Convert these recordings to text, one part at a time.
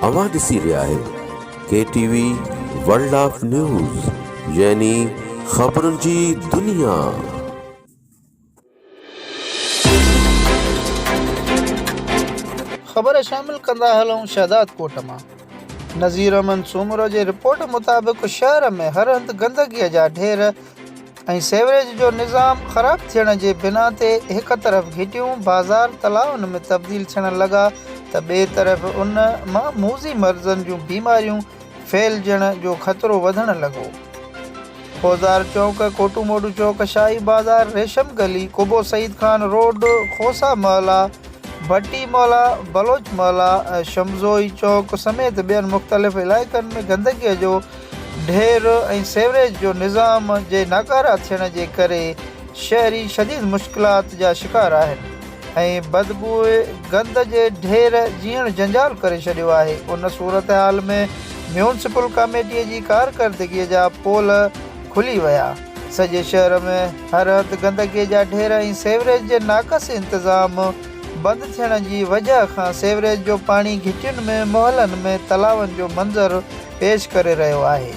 अवां ॾिसी रहिया आहियो KTV वर्ल्ड ऑफ न्यूज़ यानी ख़बरुनि जी दुनिया। ख़बर शामिल कंदा हलूं शहदाद कोट मां। नज़ीर अमन सूमरो जे रिपोर्ट मुताबिक़ शहर में हर हंधि गंदगीअ जा ढेर ऐं सेवरेज जो निज़ाम ख़राब थियण जे बिना ते हिक तरफ़ घिटियूं बाज़ार तलाउनि में तब्दील थियण लॻा त ॿिए तरफ़ उन मां मूज़ी मर्ज़नि जूं बीमारियूं फैलिजण जो ख़तरो वधण लॻो। फौज़दार चौक, कोटू मोटू चौक, शाही बाज़ार, रेशम गली, कुबो सईद खान रोड, खोसा महला, भट्टी महला, बलोच महला, शमज़ोई चौक समेत ॿियनि मुख़्तलिफ़ इलाइक़नि में गंदगीअ जो ढेर ऐं सेवरेज जो निज़ाम जे नाकारा थियण जे करे शहरी शदीद मुश्किलात जा शिकार आहिनि ऐं बदबू गंद जे ढेर जीअण जंजाल करे छॾियो आहे। उन सूरत हाल में म्यूनसिपल कमेटीअ जी कारकर्दगीअ जा पोल खुली विया। सॼे शहर में हर हंधि गंदगीअ जा ढेर ऐं सेवरेज जे नाक़स इंतज़ाम बंदि थियण जी वजह खां सेवरेज जो पाणी घिटियुनि में, मोहलनि में, तलावनि जो मंज़र पेश करे रहियो आहे।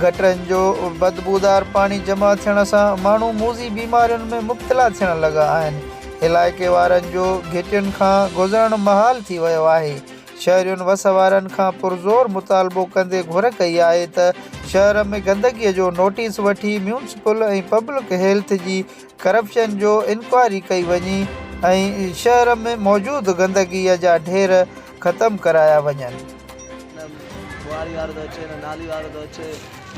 गटरनि जो बदबूदार पाणी जमा थियण सां माण्हू मूज़ी बीमारियुनि में मुब्तला थियण लॻा आहिनि। इलाइक़े वारनि जो घिटियुनि खां गुज़रणु महाल थी वियो आहे। शहरियुनि वस वारनि खां पुरज़ोर मुतालबो कंदे घुर कई आहे त शहर में गंदगीअ जो नोटिस वठी म्यूनसिपल ऐं पब्लिक हेल्थ जी करप्शन जो इंक्वायरी कई वञे ऐं शहर में मौजूदु गंदगीअ जा ढेर ख़तमु कराया वञनि। बुआरी वारो थो अचे, न नाली वारो थो अचे,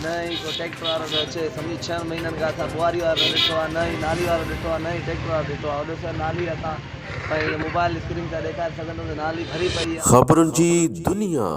न ई को ट्रैक्टर वारो थो अचे। सम्झी 6 महीननि खां असां बुआरी वारो ॾिठो आहे, न ई नाली वारो ॾिठो आहे, न ई ट्रैक्टर वारो ॾिठो आहे। ओॾो सर नाली असां भई मोबाइल स्क्रीन ते ॾेखारे सघंदो त नाली भरी पई आहे। ख़बरुनि जी दुनिया।